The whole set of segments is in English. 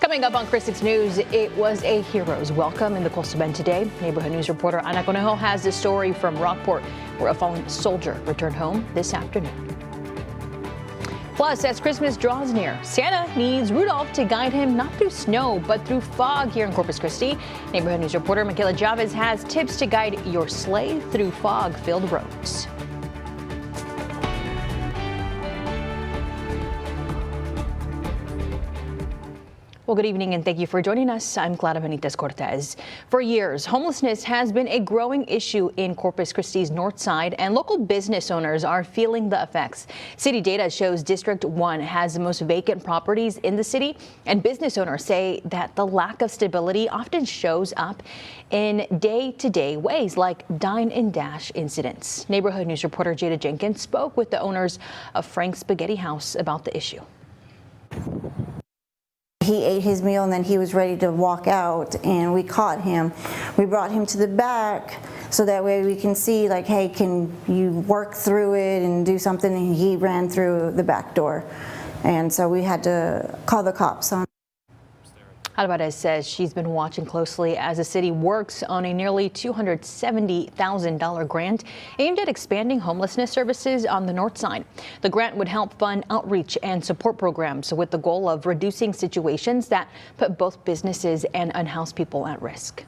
Coming up on KRIS 6 News, it was a hero's welcome in the Coastal Bend today. Neighborhood News reporter Ana Conejo has this story from Rockport, where a fallen soldier returned home this afternoon. Plus, as Christmas draws near, Santa needs Rudolph to guide him not through snow, but through fog here in Corpus Christi. Neighborhood News reporter Michaela Chavez has tips to guide your sleigh through fog-filled roads. Well, good evening and thank you for joining us. I'm Clara Benitez Cortez. For years, homelessness has been a growing issue in Corpus Christi's north side, and local business owners are feeling the effects. City data shows District 1 has the most vacant properties in the city, and business owners say that the lack of stability often shows up in day-to-day ways like dine and dash incidents. Neighborhood News reporter Jada Jenkins spoke with the owners of Frank's Spaghetti House about the issue. He ate his meal and then he was ready to walk out, and we caught him. We brought him to the back so that way we can see, like, hey, can you work through it and do something? And he ran through the back door, and so we had to call the cops on. Alvarez says she's been watching closely as the city works on a nearly $270,000 grant aimed at expanding homelessness services on the north side. The grant would help fund outreach and support programs with the goal of reducing situations that put both businesses and unhoused people at risk.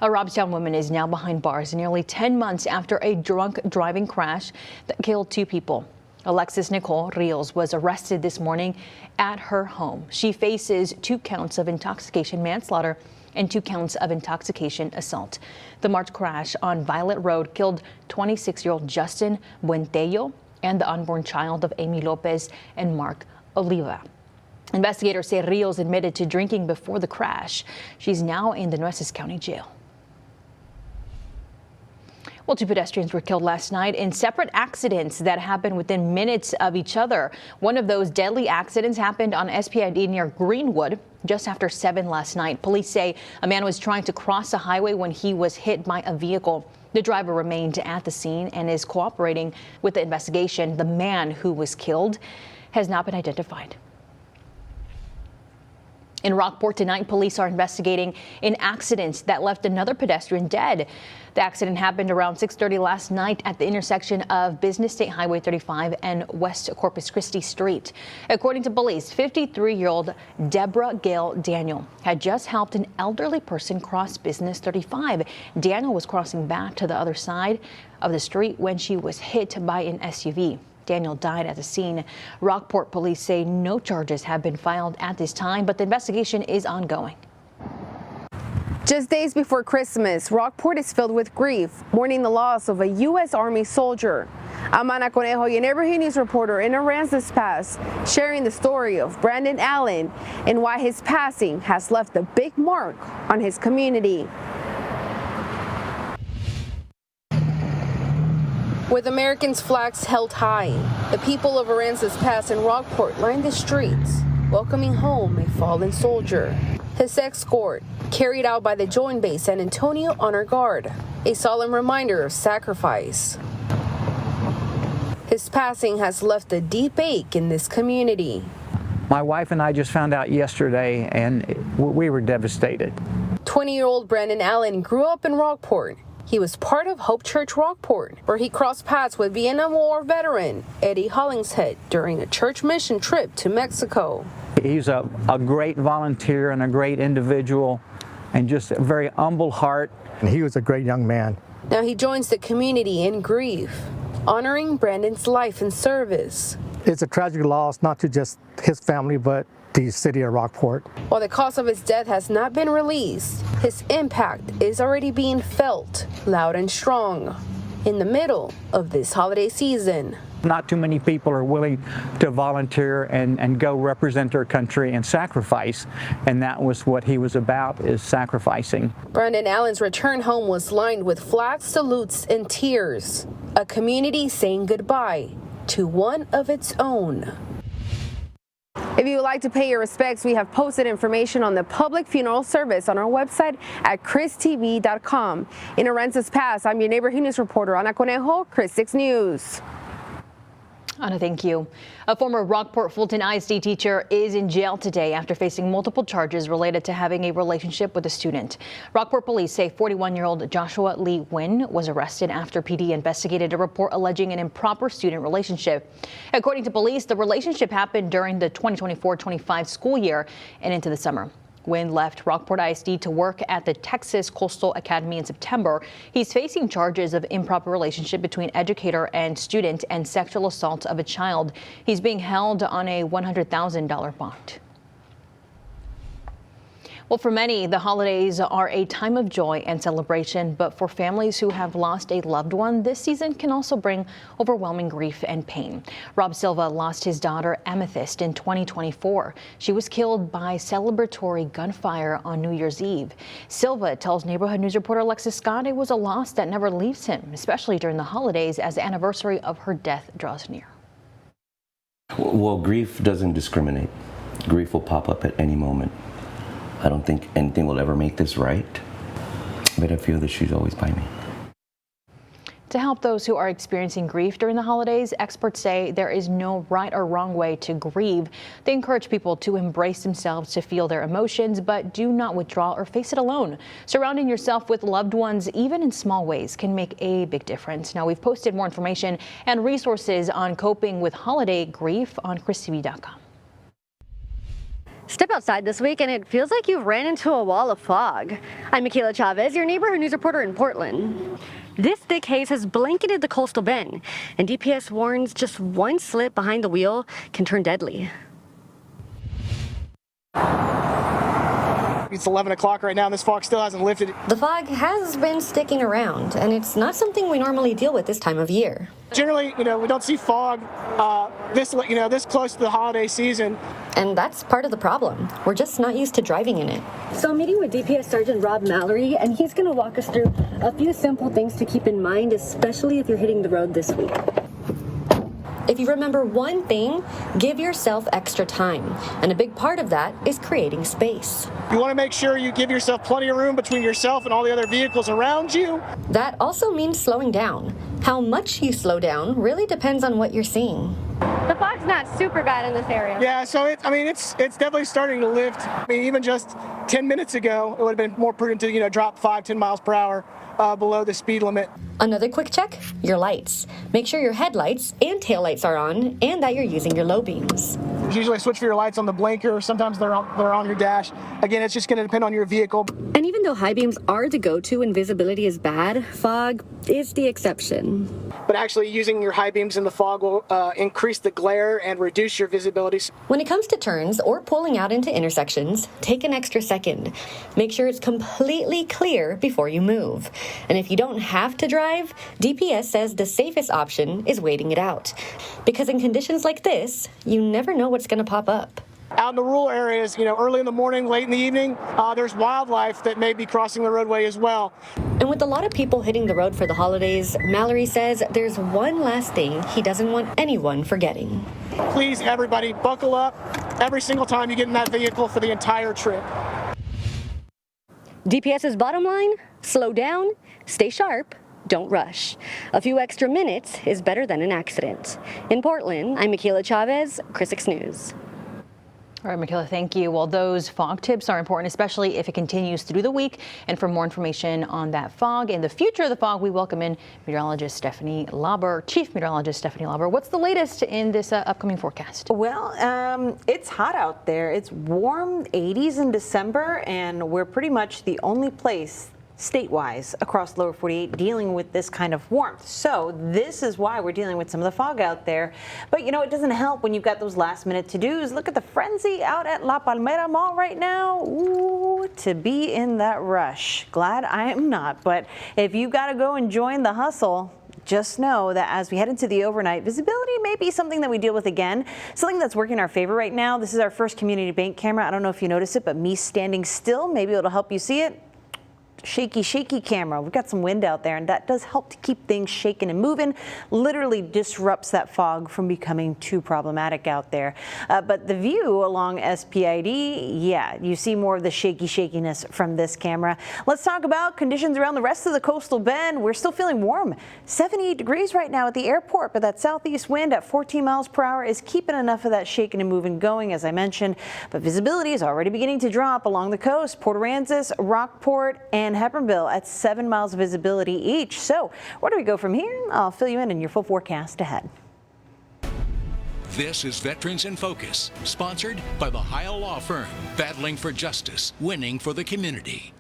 A Robstown woman is now behind bars nearly 10 months after a drunk driving crash that killed 2 people. Alexis Nicole Rios was arrested this morning at her home. She faces 2 counts of intoxication manslaughter and 2 counts of intoxication assault. The March crash on Violet Road killed 26-year-old Justin Buentello and the unborn child of Amy Lopez and Mark Oliva. Investigators say Rios admitted to drinking before the crash. She's now in the Nueces County Jail. Well, 2 pedestrians were killed last night in separate accidents that happened within minutes of each other. One of those deadly accidents happened on SPID near Greenwood just after 7 last night. Police say a man was trying to cross the highway when he was hit by a vehicle. The driver remained at the scene and is cooperating with the investigation. The man who was killed has not been identified. In Rockport tonight, police are investigating an accident that left another pedestrian dead. The accident happened around 6:30 last night at the intersection of Business State Highway 35 and West Corpus Christi Street. According to police, 53-year-old Deborah Gail Daniel had just helped an elderly person cross Business 35. Daniel was crossing back to the other side of the street when she was hit by an SUV. Daniel died at the scene. Rockport police say no charges have been filed at this time, but the investigation is ongoing. Just days before Christmas, Rockport is filled with grief, mourning the loss of a U.S. Army soldier. I'm Ana Conejo, your Neighborhood News reporter in Aransas Pass, sharing the story of Brandon Allen and why his passing has left a big mark on his community. With Americans' flags held high, the people of Aransas Pass and Rockport lined the streets, welcoming home a fallen soldier. His escort, carried out by the Joint Base San Antonio Honor Guard, a solemn reminder of sacrifice. His passing has left a deep ache in this community. My wife and I just found out yesterday, and we were devastated. 20-year-old Brandon Allen grew up in Rockport. He was part of Hope Church Rockport, where he crossed paths with Vietnam War veteran Eddie Hollingshead during a church mission trip to Mexico. He's a great volunteer and a great individual and just a very humble heart. And he was a great young man. Now he joins the community in grief, honoring Brandon's life and service. It's a tragic loss, not to just his family, but the city of Rockport. While the cause of his death has not been released, his impact is already being felt loud and strong in the middle of this holiday season. Not too many people are willing to volunteer and go represent their country and sacrifice, and that was what he was about, is sacrificing. Brandon Allen's return home was lined with flags, salutes, and tears. A community saying goodbye to one of its own. If you would like to pay your respects, we have posted information on the public funeral service on our website at kristv.com. In Aransas Pass, I'm your Neighborhood News reporter, Ana Conejo, KRIS 6 News. Anna, thank you. A former Rockport Fulton ISD teacher is in jail today after facing multiple charges related to having a relationship with a student. Rockport police say 41-year-old Joshua Lee Wynn was arrested after PD investigated a report alleging an improper student relationship. According to police, the relationship happened during the 2024-25 school year and into the summer. Wynn left Rockport ISD to work at the Texas Coastal Academy in September. He's facing charges of improper relationship between educator and student and sexual assault of a child. He's being held on a $100,000 bond. Well, for many, the holidays are a time of joy and celebration, but for families who have lost a loved one, this season can also bring overwhelming grief and pain. Rob Silva lost his daughter Amethyst in 2024. She was killed by celebratory gunfire on New Year's Eve. Silva tells Neighborhood News reporter Alexis Scott it was a loss that never leaves him, especially during the holidays as the anniversary of her death draws near. Well, grief doesn't discriminate. Grief will pop up at any moment. I don't think anything will ever make this right, but I feel that she's always by me. To help those who are experiencing grief during the holidays, experts say there is no right or wrong way to grieve. They encourage people to embrace themselves, to feel their emotions, but do not withdraw or face it alone. Surrounding yourself with loved ones, even in small ways, can make a big difference. Now, we've posted more information and resources on coping with holiday grief on christv.com. Step outside this week and it feels like you've ran into a wall of fog. I'm Michaela Chavez, your Neighborhood News reporter in Portland. This thick haze has blanketed the coastal bend, and DPS warns just one slip behind the wheel can turn deadly. It's 11 o'clock right now and this fog still hasn't lifted. The fog has been sticking around, and it's not something we normally deal with this time of year. Generally, we don't see fog this close to the holiday season. And that's part of the problem. We're just not used to driving in it. So I'm meeting with DPS Sergeant Rob Mallory, and he's going to walk us through a few simple things to keep in mind, especially if you're hitting the road this week. If you remember one thing, give yourself extra time. And a big part of that is creating space. You want to make sure you give yourself plenty of room between yourself and all the other vehicles around you. That also means slowing down. How much you slow down really depends on what you're seeing. The fog's not super bad in this area. Yeah, so it's definitely starting to lift. Even just 10 minutes ago, it would have been more prudent to drop 5-10 miles per hour below the speed limit. Another quick check, your lights. Make sure your headlights and taillights are on and that you're using your low beams. Usually I switch for your lights on the blinker. Sometimes they're on your dash. Again, it's just going to depend on your vehicle. And even though high beams are the go-to when visibility is bad, fog is the exception. But actually using your high beams in the fog will increase the glare and reduce your visibility. When it comes to turns or pulling out into intersections, take an extra second. Make sure it's completely clear before you move. And if you don't have to drive, DPS says the safest option is waiting it out. Because in conditions like this, you never know what's going to pop up. Out in the rural areas, early in the morning, late in the evening, there's wildlife that may be crossing the roadway as well. And with a lot of people hitting the road for the holidays, Mallory says there's one last thing he doesn't want anyone forgetting. Please, everybody, buckle up every single time you get in that vehicle for the entire trip. DPS's bottom line, slow down, stay sharp, don't rush. A few extra minutes is better than an accident. In Portland, I'm Michaela Chavez, Chris 6 News. All right, Michaela, thank you. Well, those fog tips are important, especially if it continues through the week. And for more information on that fog and the future of the fog, we welcome in meteorologist Stephanie Lauber, Chief Meteorologist Stephanie Lauber. What's the latest in this upcoming forecast? Well, it's hot out there. It's warm 80s in December, and we're pretty much the only place state-wise across the lower 48 dealing with this kind of warmth. So this is why we're dealing with some of the fog out there. But it doesn't help when you've got those last minute to-dos. Look at the frenzy out at La Palmera Mall right now. Ooh, to be in that rush. Glad I am not. But if you've got to go and join the hustle, just know that as we head into the overnight, visibility may be something that we deal with again. Something that's working in our favor right now. This is our first community bank camera. I don't know if you notice it, but me standing still, maybe it'll help you see it. shaky camera. We've got some wind out there, and that does help to keep things shaking and moving. Literally disrupts that fog from becoming too problematic out there. But the view along SPID, yeah, you see more of the shakiness from this camera. Let's talk about conditions around the rest of the coastal bend. We're still feeling warm. 78 degrees right now at the airport, but that southeast wind at 14 miles per hour is keeping enough of that shaking and moving going, as I mentioned. But visibility is already beginning to drop along the coast. Port Aransas, Rockport, and Hebbronville at 7 miles of visibility each. So where do we go from here? I'll fill you in your full forecast ahead. This is Veterans in Focus, sponsored by the Heil Law Firm, battling for justice, winning for the community.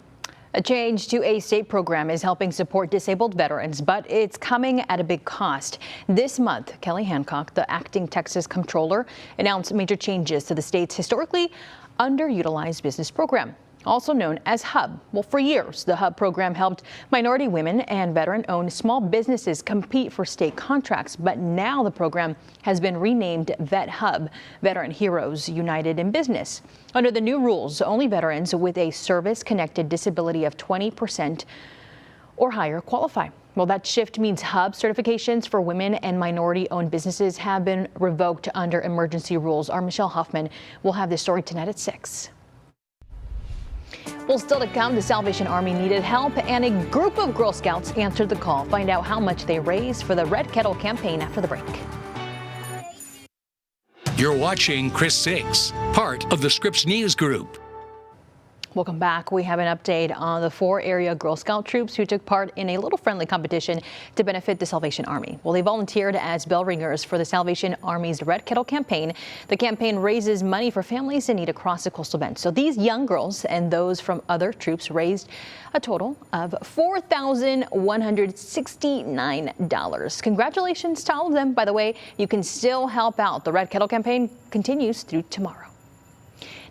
A change to a state program is helping support disabled veterans, but it's coming at a big cost. This month, Kelly Hancock, the acting Texas comptroller, announced major changes to the state's historically underutilized business program, also known as HUB. Well, for years, the HUB program helped minority women and veteran-owned small businesses compete for state contracts, but now the program has been renamed VetHub, Veteran Heroes United in Business. Under the new rules, only veterans with a service-connected disability of 20% or higher qualify. Well, that shift means HUB certifications for women and minority-owned businesses have been revoked under emergency rules. Our Michelle Huffman will have this story tonight at 6. Well, still to come, the Salvation Army needed help, and a group of Girl Scouts answered the call. Find out how much they raised for the Red Kettle campaign after the break. You're watching Chris 6, part of the Scripps News Group. Welcome back. We have an update on the 4 area Girl Scout troops who took part in a little friendly competition to benefit the Salvation Army. Well, they volunteered as bell ringers for the Salvation Army's Red Kettle campaign. The campaign raises money for families in need across the coastal bend. So these young girls and those from other troops raised a total of $4,169. Congratulations to all of them. By the way, you can still help out. The Red Kettle campaign continues through tomorrow.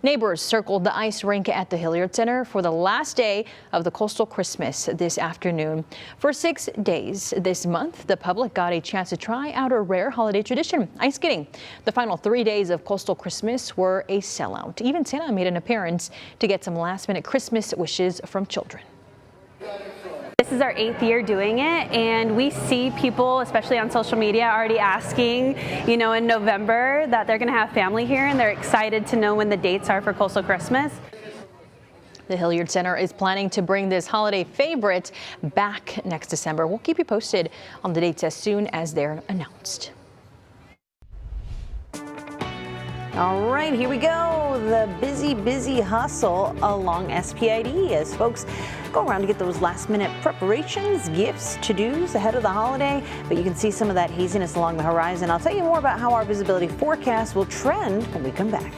Neighbors circled the ice rink at the Hilliard Center for the last day of the Coastal Christmas this afternoon. For 6 days this month, the public got a chance to try out a rare holiday tradition, ice skating. The final 3 days of Coastal Christmas were a sellout. Even Santa made an appearance to get some last-minute Christmas wishes from children. This is our 8th year doing it, and we see people, especially on social media, already asking, in November that they're going to have family here, and they're excited to know when the dates are for Coastal Christmas. The Hilliard Center is planning to bring this holiday favorite back next December. We'll keep you posted on the dates as soon as they're announced. All right, here we go. The busy hustle along SPID as folks go around to get those last minute preparations, gifts, to-dos ahead of the holiday. But you can see some of that haziness along the horizon. I'll tell you more about how our visibility forecast will trend when we come back.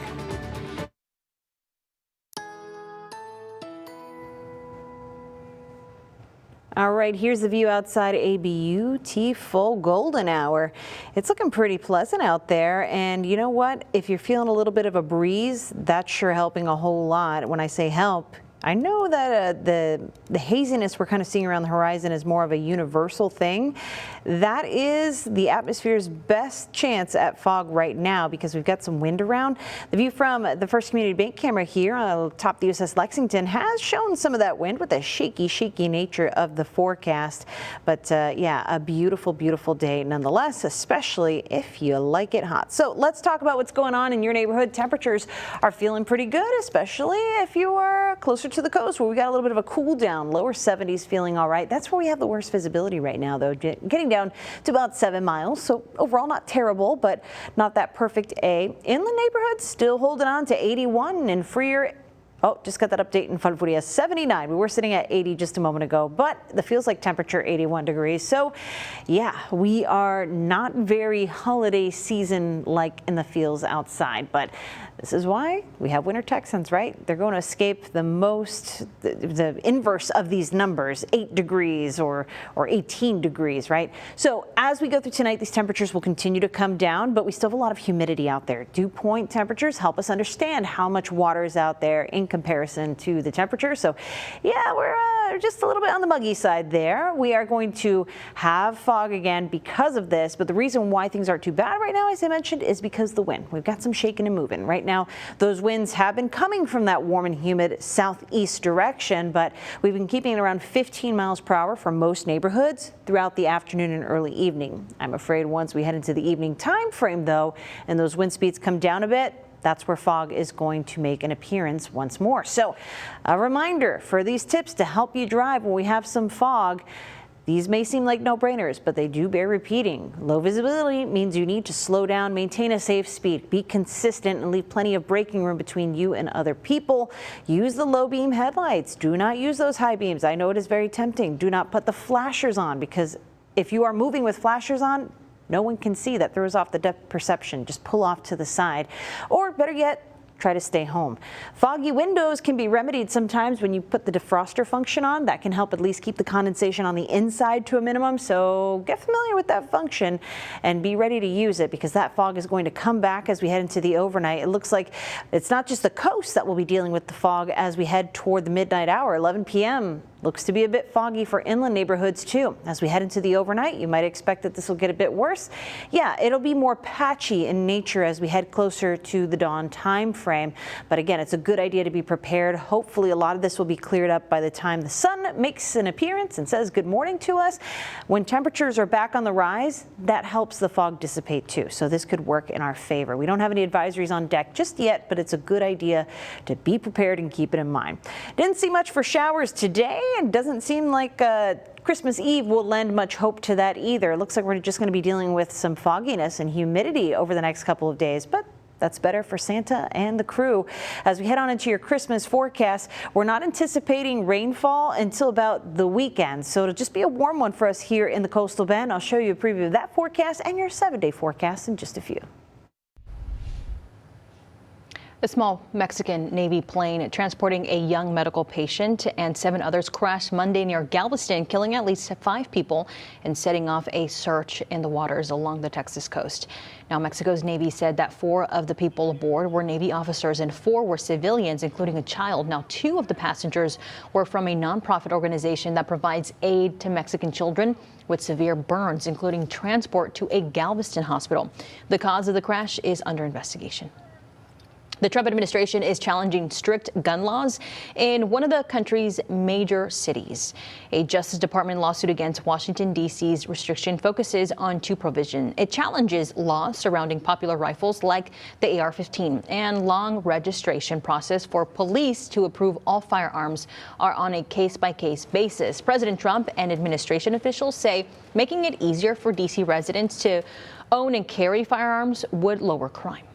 All right, here's the view outside a beautiful golden hour. It's looking pretty pleasant out there, and you know what? If you're feeling a little bit of a breeze, that's sure helping a whole lot. When I say help, I know that the haziness we're kind of seeing around the horizon is more of a universal thing. That is the atmosphere's best chance at fog right now because we've got some wind around. The view from the First Community Bank camera here on top the USS Lexington has shown some of that wind with the shaky nature of the forecast. But yeah, a beautiful day nonetheless, especially if you like it hot. So let's talk about what's going on in your neighborhood. Temperatures are feeling pretty good, especially if you are closer to the coast where we got a little bit of a cool down, lower 70s, feeling all right. That's where we have the worst visibility right now, though, getting down to about 7 miles. So overall, not terrible, but not that perfect A. Inland neighborhoods still holding on to 81 and freer. Oh, just got that update in front of you. 79. We were sitting at 80 just a moment ago, but the feels like temperature 81 degrees. So yeah, we are not very holiday season like in the feels outside, but this is why we have winter Texans, right? They're going to escape the inverse of these numbers, 8 degrees or 18 degrees, right? So as we go through tonight, these temperatures will continue to come down, but we still have a lot of humidity out there. Dew point temperatures help us understand how much water is out there in comparison to the temperature. So yeah, we're just a little bit on the muggy side there. We are going to have fog again because of this, but the reason why things aren't too bad right now, as I mentioned, is because the wind. We've got some shaking and moving. Right now, those winds have been coming from that warm and humid southeast direction, but we've been keeping it around 15 miles per hour for most neighborhoods throughout the afternoon and early evening. I'm afraid once we head into the evening time frame, though, and those wind speeds come down a bit, that's where fog is going to make an appearance once more. So a reminder for these tips to help you drive when we have some fog. These may seem like no-brainers, but they do bear repeating. Low visibility means you need to slow down, maintain a safe speed, be consistent, and leave plenty of braking room between you and other people. Use the low beam headlights. Do not use those high beams. I know it is very tempting. Do not put the flashers on, because if you are moving with flashers on, no one can see. That throws off the depth perception. Just pull off to the side. Or better yet, try to stay home. Foggy windows can be remedied sometimes when you put the defroster function on. That can help at least keep the condensation on the inside to a minimum. So get familiar with that function and be ready to use it, because that fog is going to come back as we head into the overnight. It looks like it's not just the coast that will be dealing with the fog as we head toward the midnight hour. 11 p.m. looks to be a bit foggy for inland neighborhoods too. As we head into the overnight, you might expect that this will get a bit worse. Yeah, it'll be more patchy in nature as we head closer to the dawn time frame. But again, it's a good idea to be prepared. Hopefully a lot of this will be cleared up by the time the sun makes an appearance and says good morning to us. When temperatures are back on the rise, that helps the fog dissipate too. So this could work in our favor. We don't have any advisories on deck just yet, but it's a good idea to be prepared and keep it in mind. Didn't see much for showers today, and doesn't seem like Christmas Eve will lend much hope to that either. It looks like we're just going to be dealing with some fogginess and humidity over the next couple of days, but that's better for Santa and the crew. As we head on into your Christmas forecast, we're not anticipating rainfall until about the weekend, so it'll just be a warm one for us here in the Coastal Bend. I'll show you a preview of that forecast and your 7-day forecast in just a few. A small Mexican Navy plane transporting a young medical patient and 7 others crashed Monday near Galveston, killing at least 5 people and setting off a search in the waters along the Texas coast. Now, Mexico's Navy said that 4 of the people aboard were Navy officers and 4 were civilians, including a child. Now, 2 of the passengers were from a nonprofit organization that provides aid to Mexican children with severe burns, including transport to a Galveston hospital. The cause of the crash is under investigation. The Trump administration is challenging strict gun laws in one of the country's major cities. A Justice Department lawsuit against Washington, D.C.'s restriction focuses on 2 provisions. It challenges laws surrounding popular rifles like the AR-15 and long registration process for police to approve all firearms are on a case-by-case basis. President Trump and administration officials say making it easier for D.C. residents to own and carry firearms would lower crime.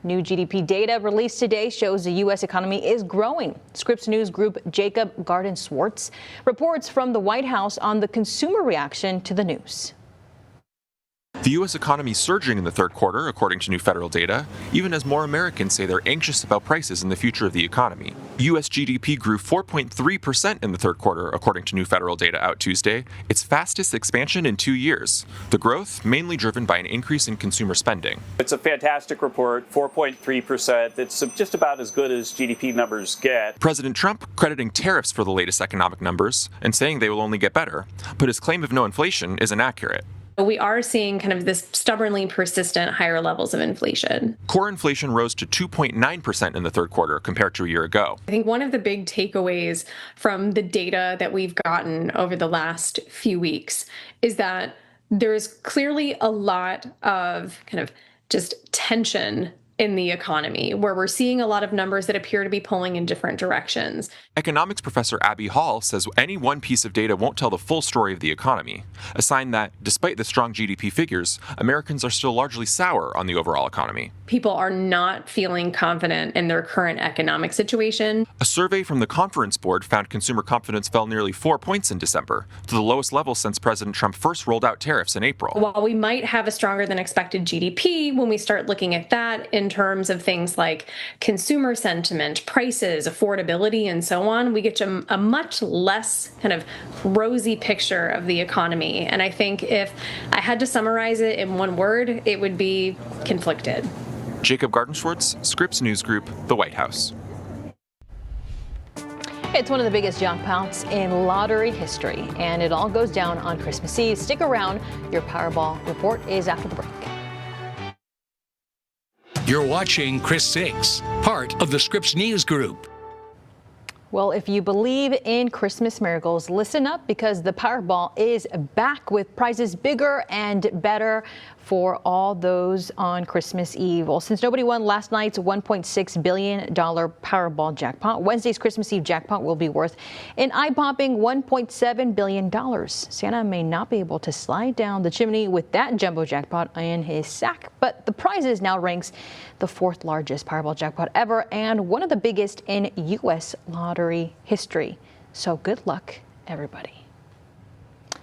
New GDP data released today shows the U.S. economy is growing. Scripps News Group Jacob Garden-Swartz reports from the White House on the consumer reaction to the news. The U.S. economy is surging in the third quarter, according to new federal data, even as more Americans say they're anxious about prices and the future of the economy. U.S. GDP grew 4.3% in the third quarter, according to new federal data out Tuesday, its fastest expansion in 2 years. The growth mainly driven by an increase in consumer spending. It's a fantastic report, 4.3%. It's just about as good as GDP numbers get. President Trump crediting tariffs for the latest economic numbers and saying they will only get better, but his claim of no inflation is inaccurate. We are seeing kind of this stubbornly persistent higher levels of inflation. Core inflation rose to 2.9% in the third quarter compared to a year ago. I think one of the big takeaways from the data that we've gotten over the last few weeks is that there's clearly a lot of kind of just tension in the economy, where we're seeing a lot of numbers that appear to be pulling in different directions. Economics professor Abby Hall says any one piece of data won't tell the full story of the economy, a sign that, despite the strong GDP figures, Americans are still largely sour on the overall economy. People are not feeling confident in their current economic situation. A survey from the Conference Board found consumer confidence fell nearly 4 points in December, to the lowest level since President Trump first rolled out tariffs in April. While we might have a stronger than expected GDP, when we start looking at that in terms of things like consumer sentiment, prices, affordability, and so on, we get to a much less kind of rosy picture of the economy. And I think if I had to summarize it in one word, it would be conflicted. Jacob Garden-Swartz, Scripps News Group, the White House. It's one of the biggest jackpots in lottery history, and it all goes down on Christmas Eve. Stick around. Your Powerball report is after the break. You're watching Chris 6, part of the Scripps News Group. Well, if you believe in Christmas miracles, listen up, because the Powerball is back with prizes bigger and better for all those on Christmas Eve. Well, since nobody won last night's $1.6 billion Powerball jackpot, Wednesday's Christmas Eve jackpot will be worth an eye-popping $1.7 billion. Santa may not be able to slide down the chimney with that jumbo jackpot in his sack, but the prizes now ranks the 4th largest Powerball jackpot ever and one of the biggest in U.S. lottery history. So good luck, everybody.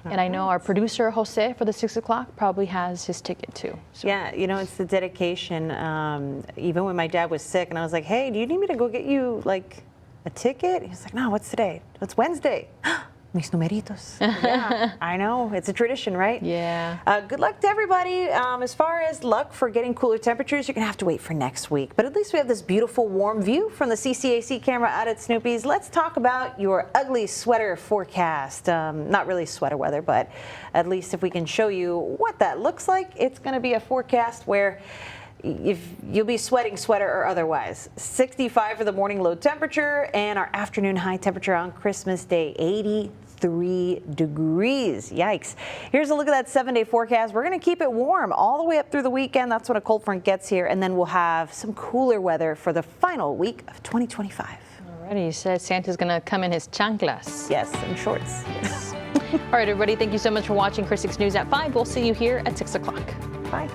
And I know our producer, Jose, for the 6 o'clock probably has his ticket too. So. Yeah, you know, it's the dedication. Even when my dad was sick and I was like, hey, do you need me to go get you like a ticket? He was like, no, what's today? It's Wednesday. Mis numeritos. Yeah, I know. It's a tradition, right? Yeah. Good luck to everybody. As far as luck for getting cooler temperatures, you're going to have to wait for next week. But at least we have this beautiful warm view from the CCAC camera out at Snoopy's. Let's talk about your ugly sweater forecast. Not really sweater weather, but at least if we can show you what that looks like, it's going to be a forecast where if you'll be sweating, sweater or otherwise. 65 for the morning low temperature, and our afternoon high temperature on Christmas Day, 83 degrees. Yikes. Here's a look at that 7-day forecast. We're going to keep it warm all the way up through the weekend. That's when a cold front gets here, and then we'll have some cooler weather for the final week of 2025. Alrighty, you said Santa's going to come in his chanclas. Yes, and shorts. Yes. All right, everybody, thank you so much for watching Chris 6 News at 5. We'll see you here at 6 o'clock. Bye.